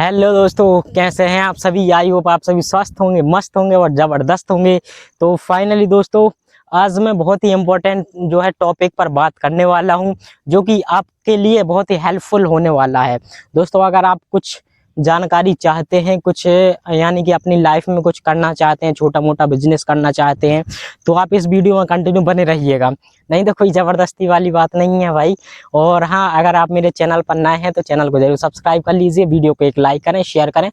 Hello दोस्तों, कैसे हैं आप सभी। आई होप आप सभी स्वस्थ होंगे, मस्त होंगे और ज़बरदस्त होंगे। तो फाइनली दोस्तों, आज मैं बहुत ही इम्पोर्टेंट जो है टॉपिक पर बात करने वाला हूं, जो कि आपके लिए बहुत ही हेल्पफुल होने वाला है। दोस्तों, अगर आप कुछ जानकारी चाहते हैं, कुछ यानी कि अपनी लाइफ में कुछ करना चाहते हैं, छोटा मोटा बिजनेस करना चाहते हैं, तो आप इस वीडियो में कंटिन्यू बने रहिएगा। नहीं तो कोई ज़बरदस्ती वाली बात नहीं है भाई। और हाँ, अगर आप मेरे चैनल पर नए हैं तो चैनल को जरूर सब्सक्राइब कर लीजिए, वीडियो को एक लाइक करें, शेयर करें।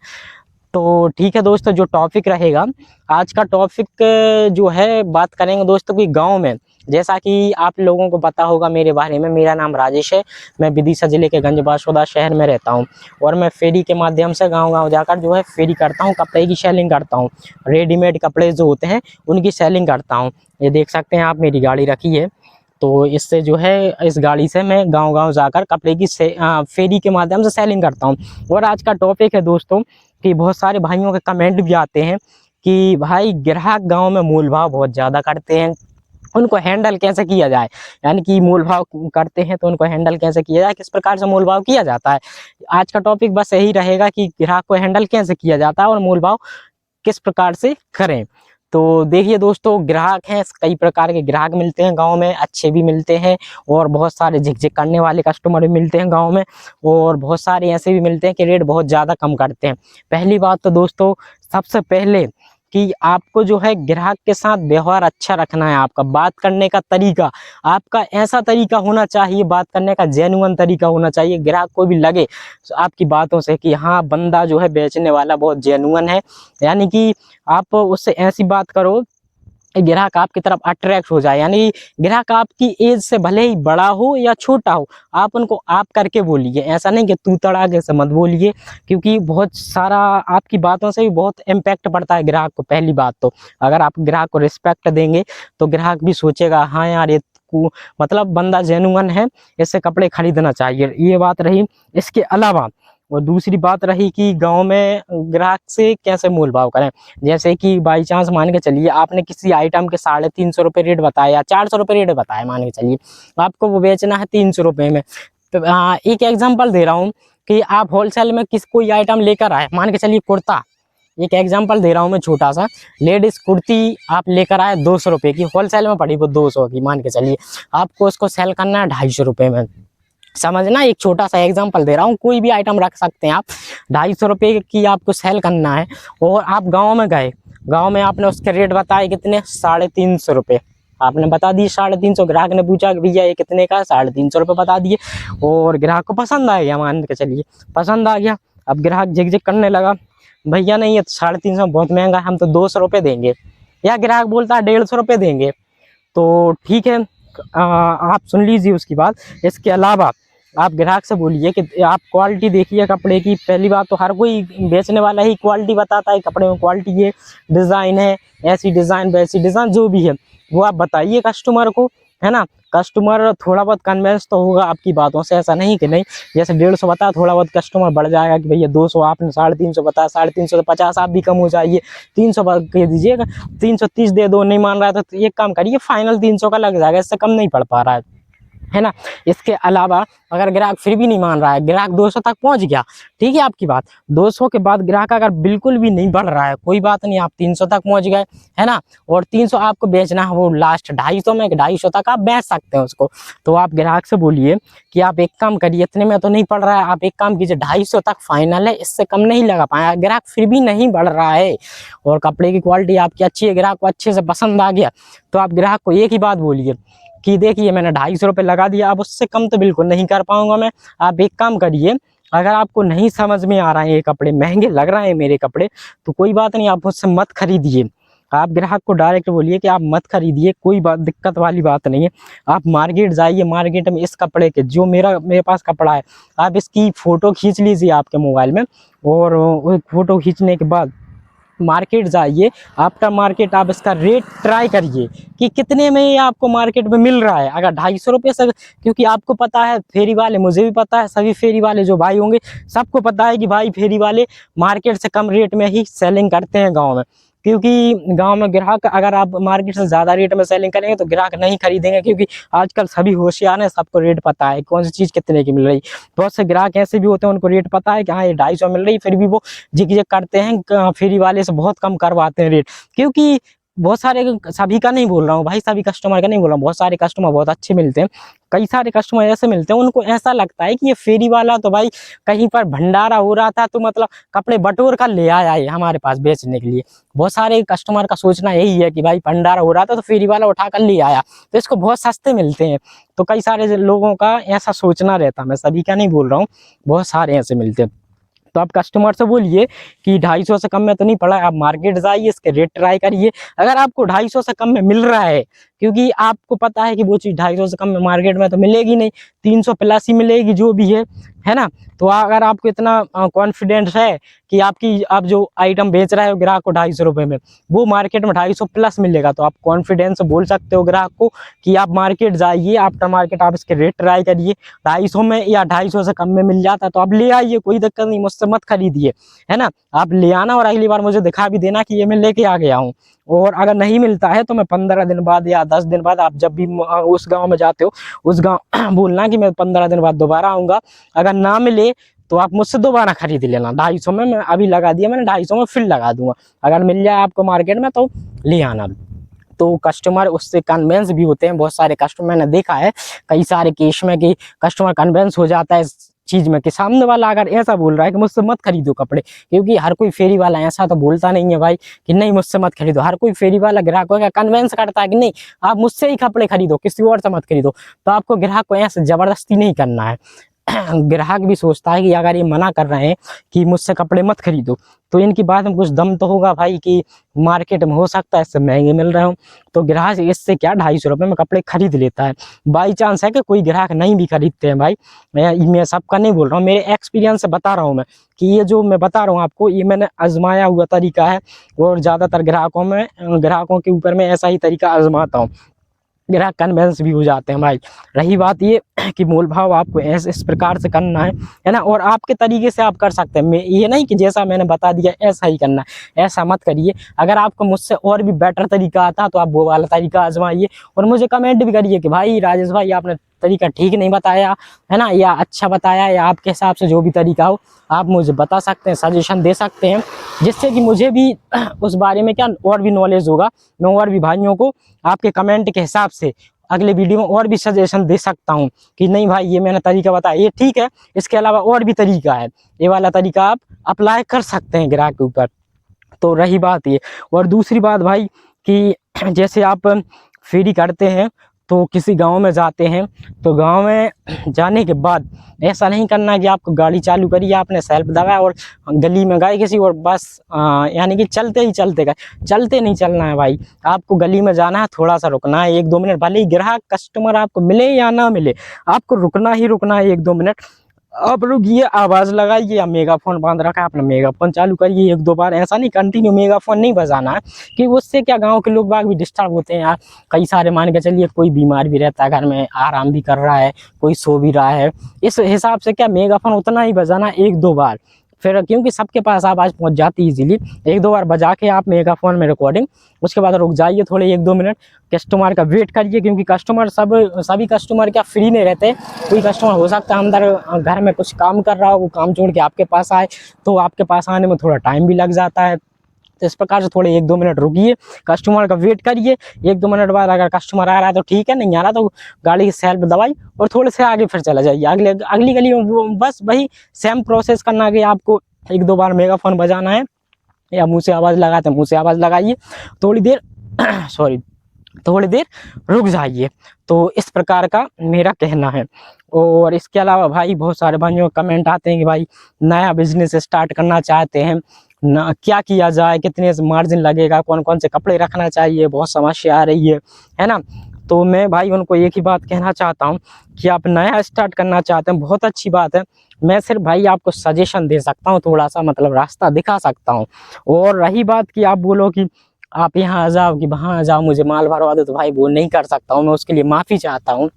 तो ठीक है दोस्तों, जो टॉपिक रहेगा आज का टॉपिक जो है, बात करेंगे दोस्तों कि गांव में, जैसा कि आप लोगों को पता होगा मेरे बारे में, मेरा नाम राजेश है। मैं विदिशा जिले के गंज बासोदा शहर में रहता हूं और मैं फेरी के माध्यम से गांव-गांव जाकर जो है फेरी करता हूं, कपड़े की सेलिंग करता हूं। रेडीमेड कपड़े जो होते हैं उनकी सेलिंग करता हूं। ये देख सकते हैं आप, मेरी गाड़ी रखी है। तो इससे जो है, इस गाड़ी से मैं गांव-गांव जाकर कपड़े की फेरी के माध्यम से सेलिंग करता हूं। और आज का टॉपिक है दोस्तों कि बहुत सारे भाइयों के कमेंट भी आते हैं कि भाई ग्राहक गांव में मोल भाव बहुत ज़्यादा करते हैं, उनको हैंडल कैसे किया जाए। यानी कि मोल भाव करते हैं तो उनको हैंडल कैसे किया जाए, किस प्रकार से मोल भाव किया जाता है। आज का टॉपिक बस यही रहेगा कि ग्राहक को हैंडल कैसे किया जाता है और मोल भाव किस प्रकार से करें। तो देखिए दोस्तों, ग्राहक हैं, कई प्रकार के ग्राहक मिलते हैं गांव में, अच्छे भी मिलते हैं और बहुत सारे झिकझिक करने वाले कस्टमर भी मिलते हैं गांव में। और बहुत सारे ऐसे भी मिलते हैं कि रेट बहुत ज़्यादा कम करते हैं। पहली बात तो दोस्तों, सबसे पहले कि आपको जो है ग्राहक के साथ व्यवहार अच्छा रखना है। आपका बात करने का तरीका, आपका ऐसा तरीका होना चाहिए, बात करने का जेन्युइन तरीका होना चाहिए, ग्राहक को भी लगे आपकी बातों से कि हाँ, बंदा जो है बेचने वाला बहुत जेन्युइन है। यानी कि आप उससे ऐसी बात करो कि ग्राहक आपकी तरफ अट्रैक्ट हो जाए। यानी ग्राहक आपकी एज से भले ही बड़ा हो या छोटा हो, आप उनको आप करके बोलिए, ऐसा नहीं कि तू तड़ाके से मत बोलिए, क्योंकि बहुत सारा आपकी बातों से भी बहुत इम्पैक्ट पड़ता है ग्राहक को। पहली बात तो, अगर आप ग्राहक को रिस्पेक्ट देंगे तो ग्राहक भी सोचेगा हाँ यार, ये मतलब बंदा जेन्युइन है, इससे कपड़े खरीदना चाहिए। ये बात रही। इसके अलावा और दूसरी बात रही कि गांव में ग्राहक से कैसे मोल भाव करें। जैसे कि बाई चांस मान के चलिए, आपने किसी आइटम के 350 रुपये रेट बताया, 400 रुपये रेट बताया, मान के चलिए आपको वो बेचना है 300 रुपये में। तो एक एग्जांपल दे रहा हूँ कि आप होलसेल में कोई आइटम लेकर आए, मान के चलिए कुर्ता, एक एग्जांपल दे रहा हूँ मैं छोटा सा। लेडीज कुर्ती आप लेकर आए 200 रुपये की, होलसेल में पड़ी वो 200 की, मान के चलिए आपको उसको सेल करना है 250 रुपये में। समझना, एक छोटा सा एग्जांपल दे रहा हूँ, कोई भी आइटम रख सकते हैं आप। 250 रुपये की आपको सेल करना है और आप गांव में गए, गांव में आपने उसके रेट बताए कितने, 350 रुपये आपने बता दिए, 350। ग्राहक ने पूछा कि भैया ये कितने का है, 350 रुपये बता दिए। और ग्राहक को पसंद आ गया, मान के चलिए पसंद आ गया। अब ग्राहक झिकझिक करने लगा, भैया नहीं, ये 350 बहुत महंगा है, हम तो 200 रुपये देंगे। या ग्राहक बोलता है 150 रुपये देंगे। तो ठीक है, आप सुन लीजिए उसकी बात। इसके अलावा आप ग्राहक से बोलिए कि आप क्वालिटी देखिए कपड़े की। पहली बात तो, हर कोई बेचने वाला ही क्वालिटी बताता है, कपड़े में क्वालिटी है, डिज़ाइन है, ऐसी डिज़ाइन वैसी डिज़ाइन, जो भी है वो आप बताइए कस्टमर को, है ना। कस्टमर थोड़ा बहुत कन्विंस तो होगा आपकी बातों से, ऐसा नहीं कि नहीं। जैसे 150 बताया, थोड़ा बहुत कस्टमर बढ़ जाएगा कि भैया 200, आपने 350 बताया, 350 से 50 आप भी कम हो जाइए, 300 कह दीजिएगा, 330 दे दो। नहीं मान रहा है तो एक काम करिए, फाइनल 300 का लग जाएगा, इससे कम नहीं पड़ पा रहा है ना। इसके अलावा अगर ग्राहक फिर भी नहीं मान रहा है, ग्राहक 200 तक पहुंच गया, ठीक है आपकी बात, 200 के बाद ग्राहक अगर बिल्कुल भी नहीं बढ़ रहा है, कोई बात नहीं, आप 300 तक पहुंच गए, है ना। और 300 आपको बेचना है, वो लास्ट 250 में, 250 तक आप बेच सकते हैं उसको। तो आप ग्राहक से बोलिए कि आप एक काम करिए, इतने में तो नहीं पड़ रहा है, आप एक काम कीजिए, 250 तक फाइनल है, इससे कम नहीं लगा पाया। ग्राहक फिर भी नहीं बढ़ रहा है और कपड़े की क्वालिटी आपकी अच्छी है, ग्राहक को अच्छे से पसंद आ गया, तो आप ग्राहक को एक ही बात बोलिए कि देखिए मैंने 250 रुपये लगा दिया, अब उससे कम तो बिल्कुल नहीं कर पाऊंगा मैं। आप एक काम करिए, अगर आपको नहीं समझ में आ रहा है, ये कपड़े महंगे लग रहे हैं मेरे कपड़े, तो कोई बात नहीं, आप मुझसे मत खरीदिए। आप ग्राहक को डायरेक्ट बोलिए कि आप मत खरीदिए, कोई बात दिक्कत वाली बात नहीं है। आप मार्केट जाइए, मार्केट में इस कपड़े के, जो मेरे पास कपड़ा है, आप इसकी फ़ोटो खींच लीजिए आपके मोबाइल में, और फ़ोटो खींचने के बाद मार्केट जाइए। आफ्टर मार्केट आप इसका रेट ट्राई करिए कि कितने में ये आपको मार्केट में मिल रहा है। अगर 250 रुपये से, क्योंकि आपको पता है, फेरी वाले, मुझे भी पता है, सभी फेरी वाले जो भाई होंगे सबको पता है कि भाई फेरी वाले मार्केट से कम रेट में ही सेलिंग करते हैं गांव में। क्योंकि गांव में ग्राहक, अगर आप मार्केट से ज़्यादा रेट में सेलिंग करेंगे तो ग्राहक नहीं खरीदेंगे, क्योंकि आजकल सभी होशियार हैं, सबको रेट पता है कौन सी चीज़ कितने की मिल रही। बहुत से ग्राहक ऐसे भी होते हैं उनको रेट पता है कि हाँ ये 250 मिल रही, फिर भी वो जिग जिग करते हैं, फेरी वाले से बहुत कम करवाते हैं रेट। क्योंकि बहुत सारे, सभी का नहीं बोल रहा हूँ भाई, सभी कस्टमर का नहीं बोल रहा हूँ, बहुत सारे कस्टमर बहुत अच्छे मिलते हैं। कई सारे कस्टमर ऐसे मिलते हैं उनको ऐसा लगता है कि ये फेरी वाला तो भाई कहीं पर भंडारा हो रहा था तो मतलब कपड़े बटोर कर ले आया है हमारे पास बेचने के लिए। बहुत सारे कस्टमर का सोचना यही है कि भाई भंडारा हो रहा था तो फेरी वाला उठा कर ले आया तो इसको बहुत सस्ते मिलते हैं। तो कई सारे लोगों का ऐसा सोचना रहता है, मैं सभी का नहीं बोल रहा हूँ, बहुत सारे ऐसे मिलते हैं। तो आप कस्टमर से बोलिए कि 250 से कम में तो नहीं पड़ा है, आप मार्केट जाइए, इसके रेट ट्राई करिए। अगर आपको 250 से कम में मिल रहा है, क्योंकि आपको पता है कि वो चीज़ 250 से कम में मार्केट में तो मिलेगी नहीं, 300 प्लस ही मिलेगी जो भी है ना। तो अगर आपको इतना कॉन्फिडेंस है कि आप जो आइटम बेच रहे हो ग्राहक को 250 रुपये में, वो मार्केट में 250 प्लस मिलेगा, तो आप कॉन्फिडेंस से बोल सकते हो ग्राहक को कि आप मार्केट जाइए, आफ्टर मार्केट आप इसके रेट ट्राई करिए, 250 में या 250 से कम में मिल जाता तो आप ले आइए, कोई दिक्कत नहीं, मुझसे मत खरीदिए, है ना। आप ले आना और अगली बार मुझे दिखा भी देना कि ये मैं लेके आ गया हूँ। और अगर नहीं मिलता है तो मैं 15 दिन बाद या 10 दिन बाद, आप जब भी उस गांव में जाते हो उस गांव बोलना कि मैं 15 दिन बाद दोबारा आऊँगा। अगर ना मिले तो आप मुझसे दोबारा खरीद लेना, 250 में मैं अभी लगा दिया मैंने, 250 में फिर लगा दूंगा। अगर मिल जाए आपको मार्केट में तो ले आना। तो कस्टमर उससे कन्विंस भी होते हैं, बहुत सारे कस्टमर मैंने देखा है कई सारे केस में कि कस्टमर कन्विंस हो जाता है इस चीज में कि सामने वाला अगर ऐसा बोल रहा है कि मुझसे मत खरीदो कपड़े, क्योंकि हर कोई फेरी वाला ऐसा तो बोलता नहीं है भाई कि नहीं मुझसे मत खरीदो। हर कोई फेरी वाला ग्राहकों का कन्विंस करता है कि नहीं आप मुझसे ही कपड़े खरीदो, किसी और से मत खरीदो। तो आपको ग्राहक को ऐसे जबरदस्ती नहीं करना है। ग्राहक भी सोचता है कि अगर ये मना कर रहे हैं कि मुझसे कपड़े मत खरीदो तो इनकी बात में कुछ दम तो होगा भाई, कि मार्केट में हो सकता है इससे महंगे मिल रहे हो। तो ग्राहक इससे क्या 250 रुपये में कपड़े खरीद लेता है। बाई चांस है कि कोई ग्राहक नहीं भी खरीदते हैं भाई, मैं सबका नहीं बोल रहा हूँ, मेरे एक्सपीरियंस से बता रहा हूँ मैं कि ये जो मैं बता रहा हूँ आपको ये मैंने आजमाया हुआ तरीका है। और ज़्यादातर ग्राहकों के ऊपर मैं ऐसा ही तरीका आजमाता हूँ, ग्राहक कन्विंस भी हो जाते हैं भाई। रही बात ये कि मोल भाव आपको ऐसे इस प्रकार से करना है ना, और आपके तरीके से आप कर सकते हैं। ये नहीं कि जैसा मैंने बता दिया ऐसा ही करना है, ऐसा मत करिए। अगर आपको मुझसे और भी बेटर तरीका आता तो आप वो वाला तरीका आजमाइए और मुझे कमेंट भी करिए कि भाई राजेश भाई आपने तरीका ठीक नहीं बताया है ना, या अच्छा बताया, या आपके हिसाब से जो भी तरीका हो आप मुझे बता सकते हैं, सजेशन दे सकते हैं, जिससे कि मुझे भी उस बारे में क्या और भी नॉलेज होगा। मैं और भी भाइयों को आपके कमेंट के हिसाब से अगले वीडियो में और भी सजेशन दे सकता हूं कि नहीं भाई ये मैंने तरीका बताया ये ठीक है, इसके अलावा और भी तरीका है, ये वाला तरीका आप अप्लाई कर सकते हैं ग्राहक के ऊपर। तो रही बात ये, और दूसरी बात भाई कि जैसे आप फेरी करते हैं तो किसी गांव में जाते हैं तो गांव में जाने के बाद ऐसा नहीं करना कि आपको गाड़ी चालू करी आपने सेल्फ दबाया और गली में गए किसी और बस यानी कि चलते ही चलते गए, चलते नहीं चलना है भाई। आपको गली में जाना है, थोड़ा सा रुकना है 1-2 मिनट, भले ही ग्राहक कस्टमर आपको मिले या ना मिले आपको रुकना ही रुकना है 1-2 मिनट। आप रुकिए, आवाज़ लगाइए, या मेगाफोन बांध रखा है अपना मेगाफोन चालू करिए 1-2 बार, ऐसा नहीं कंटिन्यू मेगाफोन नहीं बजाना है कि उससे क्या गांव के लोग बाग भी डिस्टर्ब होते हैं यार। कई सारे मान के चलिए कोई बीमार भी रहता है घर में, आराम भी कर रहा है, कोई सो भी रहा है, इस हिसाब से क्या मेगाफोन उतना ही बजाना 1-2 बार, फिर क्योंकि सबके पास आवाज़ पहुंच जाती है इजीली। 1-2 बार बजा के आप मेगाफोन में रिकॉर्डिंग, उसके बाद रुक जाइए थोड़े 1-2 मिनट, कस्टमर का वेट करिए, क्योंकि कस्टमर सभी कस्टमर क्या फ्री नहीं रहते। कोई कस्टमर हो सकता है अंदर घर में कुछ काम कर रहा हो, वो काम छोड़ के आपके पास आए तो आपके पास आने में थोड़ा टाइम भी लग जाता है। तो इस प्रकार से थोड़े 1-2 मिनट रुकिए, कस्टमर का वेट करिए, 1-2 मिनट बाद अगर कस्टमर आ रहा है तो ठीक है, नहीं आ रहा तो गाड़ी की सेल्फ दबाई और थोड़े से आगे फिर चला जाइए अगली गली में। बस वही सेम प्रोसेस करना कि आपको 1-2 बार मेगाफोन बजाना है या मुंह से आवाज़ लगाते हैं, मुंह से आवाज़ लगाइए, थोड़ी देर सॉरी थोड़ी देर रुक जाइए। तो इस प्रकार का मेरा कहना है। और इसके अलावा भाई बहुत सारे भाइयों कमेंट आते हैं कि भाई नया बिजनेस स्टार्ट करना चाहते हैं ना, क्या किया जाए, कितने मार्जिन लगेगा, कौन कौन से कपड़े रखना चाहिए, बहुत समस्या आ रही है ना। तो मैं भाई उनको एक ही बात कहना चाहता हूँ कि आप नया स्टार्ट करना चाहते हैं, बहुत अच्छी बात है। मैं सिर्फ भाई आपको सजेशन दे सकता हूँ, थोड़ा सा मतलब रास्ता दिखा सकता हूँ। और रही बात कि आप बोलो कि आप यहाँ आ जाओ कि वहाँ आ जाओ मुझे माल भरवा दो, तो भाई वो नहीं कर सकता हूँ, मैं उसके लिए माफ़ी चाहता हूँ।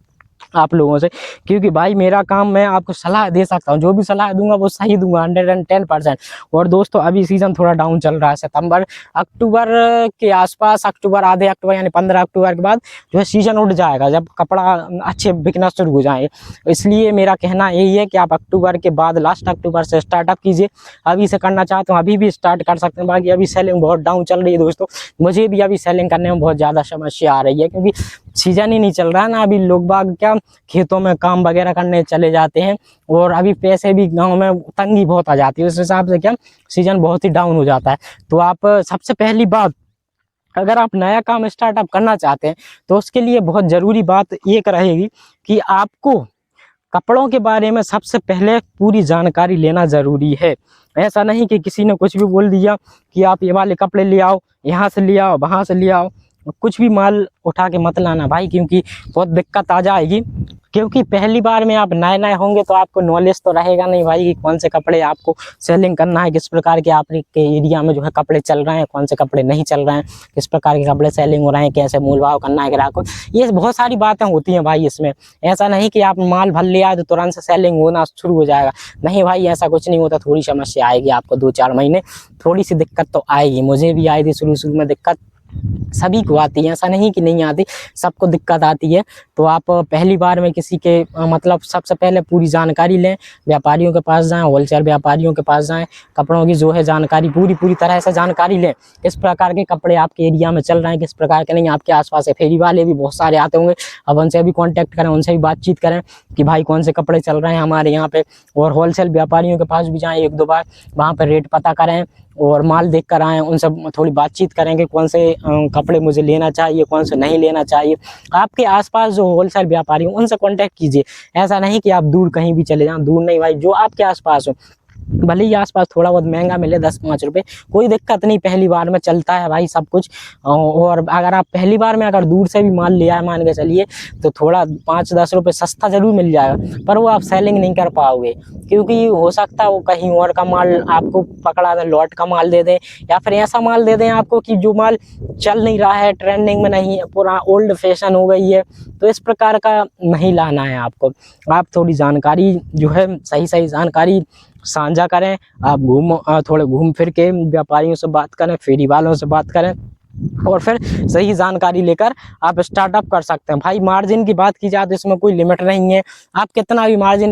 आप लोगों से, क्योंकि भाई मेरा काम, मैं आपको सलाह दे सकता हूँ, जो भी सलाह दूंगा वो सही दूंगा 110%। और दोस्तों अभी सीजन थोड़ा डाउन चल रहा है, सितंबर अक्टूबर के आसपास, अक्टूबर आधे अक्टूबर यानी 15 अक्टूबर के बाद जो है सीजन उठ जाएगा, जब कपड़ा अच्छे बिकना शुरू हो जाएंगे। इसलिए मेरा कहना यही है कि आप अक्टूबर के बाद, लास्ट अक्टूबर से स्टार्टअप कीजिए। अभी से करना चाहते हो अभी भी स्टार्ट कर सकते हैं। बाकी अभी सेलिंग बहुत डाउन चल रही है दोस्तों, मुझे भी अभी सेलिंग करने में बहुत ज़्यादा समस्या आ रही है, क्योंकि सीजन ही नहीं चल रहा है ना। अभी लोग बाग क्या खेतों में काम वगैरह करने चले जाते हैं, और अभी पैसे भी गांव में तंगी बहुत आ जाती है, उस हिसाब से क्या सीजन बहुत ही डाउन हो जाता है। तो आप सबसे पहली बात, अगर आप नया काम स्टार्टअप करना चाहते हैं तो उसके लिए बहुत ज़रूरी बात एक रहेगी कि आपको कपड़ों के बारे में सबसे पहले पूरी जानकारी लेना ज़रूरी है। ऐसा नहीं कि किसी ने कुछ भी बोल दिया कि आप ये वाले कपड़े ले आओ, यहाँ से ले आओ, वहाँ से ले आओ, कुछ भी माल उठा के मत लाना भाई, क्योंकि बहुत दिक्कत आ जाएगी। क्योंकि पहली बार में आप नए नए होंगे तो आपको नॉलेज तो रहेगा नहीं भाई कि कौन से कपड़े आपको सेलिंग करना है, किस प्रकार के आपके एरिया में जो है कपड़े चल रहे हैं, कौन से कपड़े नहीं चल रहे हैं, किस प्रकार के कपड़े सेलिंग हो रहे हैं, कैसे मोल भाव करना है ग्राहक को। ये बहुत सारी बातें होती हैं भाई इसमें। ऐसा नहीं कि आप माल भर ले आए तो तुरंत से सेलिंग होना शुरू हो जाएगा, नहीं भाई ऐसा कुछ नहीं होता। थोड़ी समस्या आएगी आपको, 2-4 महीने थोड़ी सी दिक्कत तो आएगी। मुझे भी आई थी शुरू में दिक्कत, सभी को आती है, ऐसा नहीं कि नहीं आती, सबको दिक्कत आती है। तो आप पहली बार में किसी के मतलब सबसे पहले पूरी जानकारी लें, व्यापारियों के पास जाएं, होलसेल व्यापारियों के पास जाएं, कपड़ों की जो है जानकारी पूरी तरह से जानकारी लें, किस प्रकार के कपड़े आपके एरिया में चल रहे हैं, किस प्रकार के नहीं। आपके आसपास फेरी वाले भी बहुत सारे आते होंगे, अब उनसे भी कॉन्टैक्ट करें, उनसे भी बातचीत करें कि भाई कौन से कपड़े चल रहे हैं हमारे यहाँ पे। और होलसेल व्यापारियों के पास भी जाएँ 1-2 बार, वहाँ पर रेट पता करें और माल देख कर आएँ, उनसे थोड़ी बातचीत करें कि कौन से कपड़े मुझे लेना चाहिए, कौन से नहीं लेना चाहिए। आपके आसपास जो होलसेल व्यापारी हो उनसे कांटेक्ट कीजिए। ऐसा नहीं कि आप दूर कहीं भी चले जाएं, दूर नहीं भाई, जो आपके आसपास हो, भले ही आसपास थोड़ा बहुत महंगा मिले 10-5 रुपये, कोई दिक्कत नहीं, पहली बार में चलता है भाई सब कुछ। और अगर आप पहली बार में अगर दूर से भी माल ले आए मान के चलिए, तो थोड़ा 5-10 रुपये सस्ता ज़रूर मिल जाएगा, पर वो आप सेलिंग नहीं कर पाओगे, क्योंकि हो सकता है वो कहीं और का माल आपको पकड़ा दें, लॉट का माल दे दें, या फिर ऐसा माल दे दें आपको कि जो माल चल नहीं रहा है, ट्रेंडिंग में नहीं है, पूरा ओल्ड फैशन हो गई है। तो इस प्रकार का नहीं लाना है आपको। आप थोड़ी जानकारी जो है सही जानकारी साझा करें। आप थोड़े घूम फिर के व्यापारियों से बात करें, फेरी वालों से बात करें, और फिर सही जानकारी लेकर आप स्टार्टअप कर सकते हैं। भाई मार्जिन की बात की जाए तो इसमें कोई लिमिट नहीं है, आप कितना भी मार्जिन,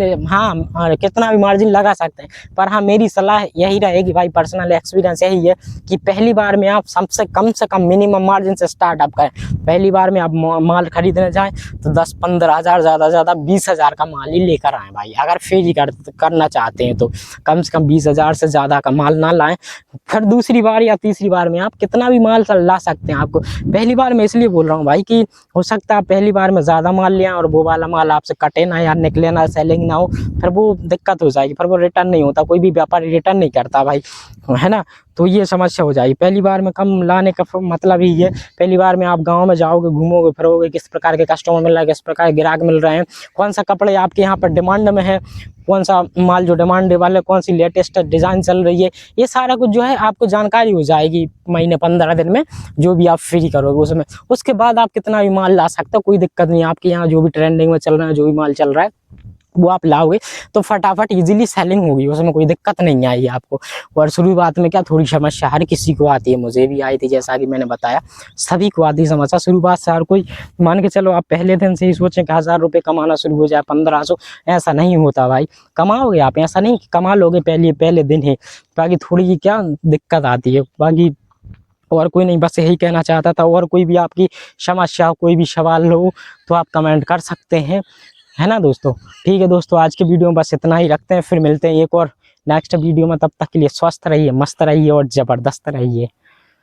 कितना भी मार्जिन लगा सकते हैं। पर हाँ, मेरी सलाह यही रहेगी भाई, पर्सनल एक्सपीरियंस यही है कि पहली बार में आप सबसे कम से कम मिनिमम मार्जिन से स्टार्टअप करें। पहली बार में आप माल खरीदने जाएँ तो 10-15 हज़ार, ज़्यादा 20 हज़ार का माल ही लेकर आएँ भाई। अगर फेरी करना चाहते हैं तो कम से कम 20 हज़ार से ज़्यादा का माल ना लाएँ। फिर दूसरी बार या तीसरी बार में आप कितना भी माल ला सकते हैं। आपको पहली बार में इसलिए बोल रहा हूँ भाई कि हो सकता है आप पहली बार में ज़्यादा माल ले आएं और वो वाला माल आपसे कटे ना या निकले ना, सेलिंग ना हो, फिर वो दिक्कत हो जाएगी, फिर वो रिटर्न नहीं होता, कोई भी व्यापारी रिटर्न नहीं करता भाई, है ना। तो ये समस्या हो जाएगी। पहली बार में कम लाने का मतलब ही है, पहली बार में आप गाँव में जाओगे, घूमोगे फिरोगे, किस प्रकार के कस्टमर मिल रहा है, किस प्रकार के ग्राहक मिल रहे हैं, कौन सा कपड़े आपके यहाँ पर डिमांड में है, कौन सा माल जो डिमांड वाले, कौन सी लेटेस्ट डिज़ाइन चल रही है, ये सारा कुछ जो है आपको जानकारी हो जाएगी महीने 15 दिन में, जो भी आप फ्री करोगे उसमें। उसके बाद आप कितना भी माल ला सकते हो, कोई दिक्कत नहीं। आपके यहाँ जो भी ट्रेंडिंग में चल रहा है, जो भी माल चल रहा है, वो आप लाओगे तो फटाफट इजीली सेलिंग होगी, उसमें कोई दिक्कत नहीं आएगी आपको। और शुरुआत में क्या थोड़ी समस्या हर किसी को आती है, मुझे भी आई थी, जैसा कि मैंने बताया, सभी को आती है समस्या शुरुआत से। हर कोई मान के चलो आप पहले दिन से ही सोचें कि 1000 रुपये कमाना शुरू हो जाए, 1500, ऐसा नहीं होता भाई। कमाओगे आप, ऐसा नहीं कि कमा लोगे पहले दिन ही, बाकी थोड़ी क्या दिक्कत आती है। बाकी और कोई नहीं, बस यही कहना चाहता था। और कोई भी आपकी समस्या, कोई भी सवाल हो तो आप कमेंट कर सकते हैं, है ना दोस्तों। ठीक है दोस्तों, आज के वीडियो में बस इतना ही रखते हैं, फिर मिलते हैं एक और नेक्स्ट वीडियो में। तब तक के लिए स्वस्थ रहिए, मस्त रहिए और ज़बरदस्त रहिए।